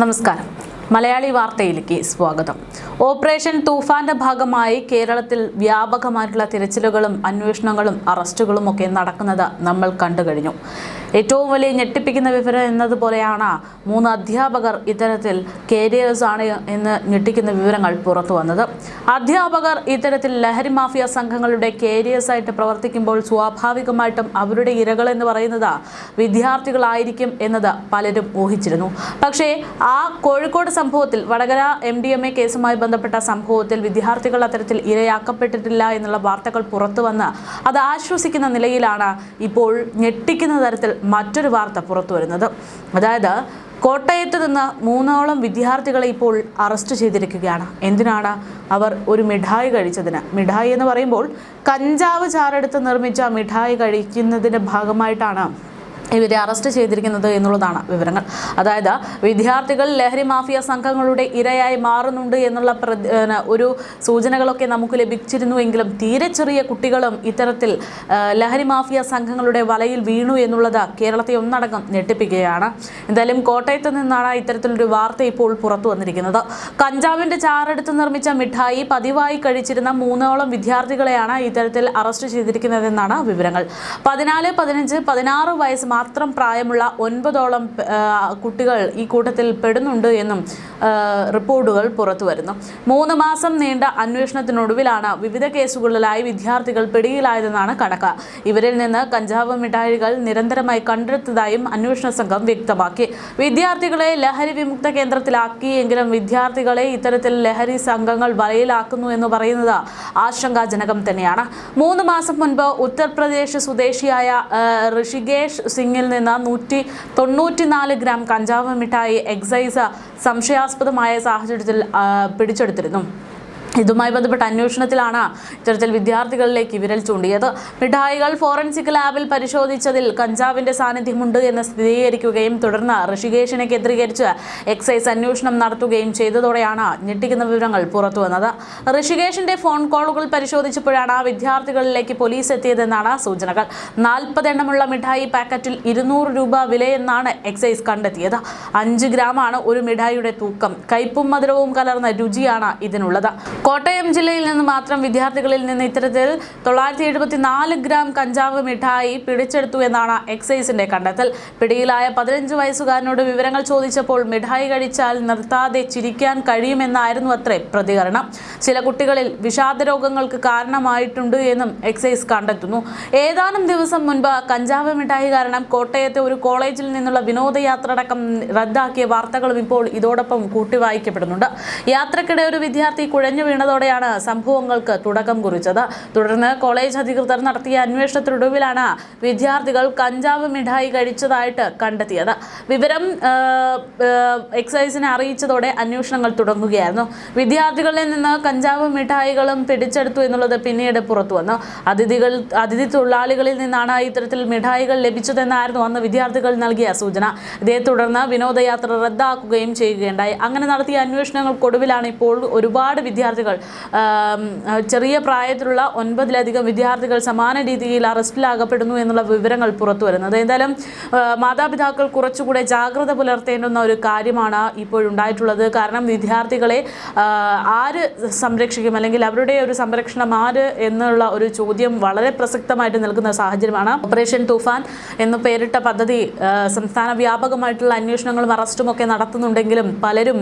നമസ്കാരം. മലയാളി വാർത്തയിലേക്ക് സ്വാഗതം. ഓപ്പറേഷൻ തൂഫാന്റെ ഭാഗമായി കേരളത്തിൽ വ്യാപകമായിട്ടുള്ള തിരച്ചിലുകളും അന്വേഷണങ്ങളും അറസ്റ്റുകളും ഒക്കെ നടക്കുന്നത് നമ്മൾ കണ്ടു കഴിഞ്ഞു. ഏറ്റവും വലിയ ഞെട്ടിപ്പിക്കുന്ന വിവരം എന്നതുപോലെയാണ് 3 അധ്യാപകർ ഇത്തരത്തിൽ കേരിയേഴ്സ് ആണ് എന്ന് ഞെട്ടിക്കുന്ന വിവരങ്ങൾ പുറത്തു വന്നത്. അധ്യാപകർ ഇത്തരത്തിൽ ലഹരി മാഫിയ സംഘങ്ങളുടെ കേരിയേഴ്സായിട്ട് പ്രവർത്തിക്കുമ്പോൾ സ്വാഭാവികമായിട്ടും അവരുടെ ഇരകൾ എന്ന് പറയുന്നത് വിദ്യാർത്ഥികളായിരിക്കും എന്നത് പലരും ഊഹിച്ചിരുന്നു. പക്ഷേ ആ കോഴിക്കോട് സംഭവത്തിൽ, വടകര MDMA കേസുമായി ബന്ധപ്പെട്ട സംഭവത്തിൽ വിദ്യാർത്ഥികൾ അത്തരത്തിൽ ഇരയാക്കപ്പെട്ടിട്ടില്ല എന്നുള്ള വാർത്തകൾ പുറത്തു വന്ന് അത് ആശ്വസിക്കുന്ന നിലയിലാണ് ഇപ്പോൾ ഞെട്ടിക്കുന്ന തരത്തിൽ മറ്റൊരു വാർത്ത പുറത്തു വരുന്നത്. അതായത് കോട്ടയത്ത് നിന്ന് 3ഓളം വിദ്യാർത്ഥികളെ ഇപ്പോൾ അറസ്റ്റ് ചെയ്തിരിക്കുകയാണ്. എന്തിനാണ്? അവർ ഒരു മിഠായി കഴിച്ചതിന്. മിഠായി എന്ന് പറയുമ്പോൾ കഞ്ചാവ് ചാറെടുത്ത് നിർമ്മിച്ച മിഠായി കഴിക്കുന്നതിൻ്റെ ഭാഗമായിട്ടാണ് ഇവരെ അറസ്റ്റ് ചെയ്തിരിക്കുന്നത് എന്നുള്ളതാണ് വിവരങ്ങൾ. അതായത് വിദ്യാർത്ഥികൾ ലഹരി മാഫിയ സംഘങ്ങളുടെ ഇരയായി മാറുന്നുണ്ട് എന്നുള്ള ഒരു സൂചനകളൊക്കെ നമുക്ക് ലഭിച്ചിരുന്നുവെങ്കിലും തീരെ ചെറിയ കുട്ടികളും ഇത്തരത്തിൽ ലഹരി മാഫിയ സംഘങ്ങളുടെ വലയിൽ വീണു എന്നുള്ളത് കേരളത്തെ ഒന്നടങ്കം ഞെട്ടിപ്പിക്കുകയാണ്. എന്തായാലും കോട്ടയത്ത് നിന്നാണ് ഇത്തരത്തിലൊരു വാർത്ത ഇപ്പോൾ പുറത്തു വന്നിരിക്കുന്നത്. കഞ്ചാവിൻ്റെ ചാറെടുത്ത് നിർമ്മിച്ച മിഠായി പതിവായി കഴിച്ചിരുന്ന 3ഓളം വിദ്യാർത്ഥികളെയാണ് ഇത്തരത്തിൽ അറസ്റ്റ് ചെയ്തിരിക്കുന്നതെന്നാണ് വിവരങ്ങൾ. 14, 15, 16 വയസ്സ് മാത്രം പ്രായമുള്ള 9ഓളം കുട്ടികൾ ഈ കൂട്ടത്തിൽ പെടുന്നുണ്ട് എന്നും റിപ്പോർട്ടുകൾ പുറത്തു വരുന്നു. 3 മാസം നീണ്ട അന്വേഷണത്തിനൊടുവിലാണ് വിവിധ കേസുകളിലായി വിദ്യാർത്ഥികൾ പിടിയിലായതെന്നാണ് കണക്ക്. ഇവരിൽ നിന്ന് കഞ്ചാവ് മിഠായികൾ നിരന്തരമായി കണ്ടെടുത്തതായും അന്വേഷണ സംഘം വ്യക്തമാക്കി. വിദ്യാർത്ഥികളെ ലഹരി വിമുക്ത കേന്ദ്രത്തിലാക്കിയെങ്കിലും വിദ്യാർത്ഥികളെ ഇത്തരത്തിൽ ലഹരി സംഘങ്ങൾ വലയിലാക്കുന്നു എന്ന് പറയുന്നത് ആശങ്കാജനകം തന്നെയാണ്. 3 മാസം മുൻപ് ഉത്തർപ്രദേശ് സ്വദേശിയായ ഋഷികേഷ് സിംഗിൽ നിന്ന് 194 ഗ്രാം കഞ്ചാവ് മിഠായി എക്സൈസ് സംശയാസ്പദമായ സാഹചര്യത്തിൽ പിടിച്ചെടുത്തിരുന്നു. ഇതുമായി ബന്ധപ്പെട്ട അന്വേഷണത്തിലാണ് ഇത്തരത്തിൽ വിദ്യാർത്ഥികളിലേക്ക് വിരൽ ചൂണ്ടിയത്. മിഠായികൾ ഫോറൻസിക് ലാബിൽ പരിശോധിച്ചതിൽ കഞ്ചാവിന്റെ സാന്നിധ്യമുണ്ട് എന്ന് സ്ഥിരീകരിക്കുകയും തുടർന്ന് ഋഷികേഷിനെ കേന്ദ്രീകരിച്ച് എക്സൈസ് അന്വേഷണം നടത്തുകയും ചെയ്തതോടെയാണ് ഞെട്ടിക്കുന്ന വിവരങ്ങൾ പുറത്തു വന്നത്. ഋഷികേഷിന്റെ ഫോൺ കോളുകൾ പരിശോധിച്ചപ്പോഴാണ് വിദ്യാർത്ഥികളിലേക്ക് പോലീസ് എത്തിയതെന്നാണ് സൂചനകൾ. 40 എണ്ണമുള്ള മിഠായി പാക്കറ്റിൽ 200 രൂപ വിലയെന്നാണ് എക്സൈസ് കണ്ടെത്തിയത്. 5 ഗ്രാമാണ് ഒരു മിഠായിയുടെ തൂക്കം. കയ്പും മധുരവും കലർന്ന രുചിയാണ് ഇതിനുള്ളത്. കോട്ടയം ജില്ലയിൽ നിന്ന് മാത്രം വിദ്യാർത്ഥികളിൽ നിന്ന് ഇത്തരത്തിൽ 974 ഗ്രാം കഞ്ചാവ് മിഠായി പിടിച്ചെടുത്തു എന്നാണ് എക്സൈസിന്റെ കണ്ടെത്തൽ. പിടിയിലായ 15 വയസ്സുകാരനോട് വിവരങ്ങൾ ചോദിച്ചപ്പോൾ മിഠായി കഴിച്ചാൽ നിർത്താതെ ചിരിക്കാൻ കഴിയുമെന്നായിരുന്നു അത്രേ പ്രതികരണം. ചില കുട്ടികളിൽ വിഷാദ രോഗങ്ങൾക്ക് കാരണമായിട്ടുണ്ട് എന്നും എക്സൈസ് കണ്ടെത്തുന്നു. ഏതാനും ദിവസം മുൻപ് കഞ്ചാവ് മിഠായി കാരണം കോട്ടയത്തെ ഒരു കോളേജിൽ നിന്നുള്ള വിനോദയാത്ര അടക്കം റദ്ദാക്കിയ വാർത്തകളും ഇപ്പോൾ ഇതോടൊപ്പം കൂട്ടിവായിക്കപ്പെടുന്നുണ്ട്. യാത്രക്കിടെ ഒരു വിദ്യാർത്ഥി കുഴഞ്ഞു വീണതോടെയാണ് സംഭവങ്ങൾക്ക് തുടക്കം കുറിച്ചത്. തുടർന്ന് കോളേജ് അധികൃതർ നടത്തിയ അന്വേഷണത്തിനൊടുവിലാണ് വിദ്യാർത്ഥികൾ കഞ്ചാവ് മിഠായി കഴിച്ചതായിട്ട് കണ്ടെത്തിയത്. വിവരം എക്സൈസിനെ അറിയിച്ചതോടെ അന്വേഷണങ്ങൾ തുടങ്ങുകയായിരുന്നു. വിദ്യാർത്ഥികളിൽ നിന്ന് കഞ്ചാവ് മിഠായികളും പിടിച്ചെടുത്തു എന്നുള്ളത് പിന്നീട് പുറത്തു വന്നു. അതിഥി തൊഴിലാളികളിൽ നിന്നാണ് ഇത്തരത്തിൽ മിഠായികൾ ലഭിച്ചതെന്നായിരുന്നു അന്ന് വിദ്യാർത്ഥികൾ നൽകിയ സൂചന. ഇതേ തുടർന്ന് വിനോദയാത്ര റദ്ദാക്കുകയും ചെയ്യുകയുണ്ടായി. അങ്ങനെ നടത്തിയ അന്വേഷണങ്ങൾക്കൊടുവിലാണ് ഇപ്പോൾ ഒരുപാട് വിദ്യാർത്ഥികൾ, ചെറിയ പ്രായത്തിലുള്ള 9ലധികം വിദ്യാർത്ഥികൾ സമാന രീതിയിൽ അറസ്റ്റിലാകപ്പെടുന്നു എന്നുള്ള വിവരങ്ങൾ പുറത്തു വരുന്നത്. എന്തായാലും മാതാപിതാക്കൾ കുറച്ചുകൂടെ ജാഗ്രത പുലർത്തേണ്ടുന്ന ഒരു കാര്യമാണ് ഇപ്പോഴുണ്ടായിട്ടുള്ളത്. കാരണം വിദ്യാർത്ഥികളെ ആര് സംരക്ഷിക്കും, അല്ലെങ്കിൽ അവരുടെ ഒരു സംരക്ഷണം ആര് എന്നുള്ള ഒരു ചോദ്യം വളരെ പ്രസക്തമായിട്ട് നിൽക്കുന്ന സാഹചര്യമാണ്. ഓപ്പറേഷൻ തൂഫാൻ എന്ന് പേരിട്ട പദ്ധതി സംസ്ഥാന വ്യാപകമായിട്ടുള്ള അന്വേഷണങ്ങളും അറസ്റ്റും ഒക്കെ നടത്തുന്നുണ്ടെങ്കിലും പലരും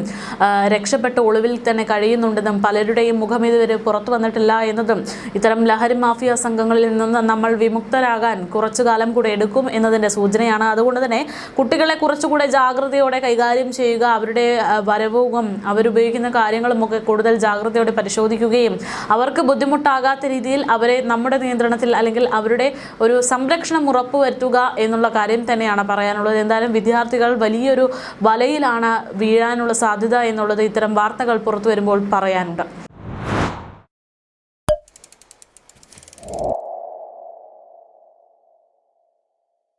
രക്ഷപ്പെട്ട് ഒളിവിൽ തന്നെ കഴിയുന്നുണ്ടെന്നും പലരുടെയും മുഖം ഇതുവരെ പുറത്തു വന്നിട്ടില്ല എന്നതും ഇത്തരം ലഹരി മാഫിയ സംഘങ്ങളിൽ നിന്ന് നമ്മൾ വിമുക്തരാകാൻ കുറച്ചു കാലം കൂടെ എടുക്കും എന്നതിൻ്റെ സൂചനയാണ്. അതുകൊണ്ട് തന്നെ കുട്ടികളെ കുറച്ചുകൂടെ ജാഗ്രതയോടെ കൈകാര്യം ചെയ്യുക, അവരുടെ വരവും അവരുപയോഗിക്കുന്ന കാര്യങ്ങളും ഒക്കെ കൂടുതൽ ജാഗ്രതയോടെ പരിശോധിക്കുകയും അവർക്ക് ബുദ്ധിമുട്ടാകാത്ത രീതിയിൽ അവരെ നമ്മുടെ നിയന്ത്രണത്തിൽ അല്ലെങ്കിൽ അവരുടെ ഒരു സംരക്ഷണം ഉറപ്പുവരുത്തുക എന്നുള്ള കാര്യം തന്നെയാണ് പറയാനുള്ളത്. എന്തായാലും വിദ്യാർത്ഥികൾ വലിയൊരു വലയിലാണ് വീഴാനുള്ള സാധ്യത എന്നുള്ളത് ഇത്തരം വാർത്തകൾ പുറത്തു വരുമ്പോൾ പറയാനുണ്ട്.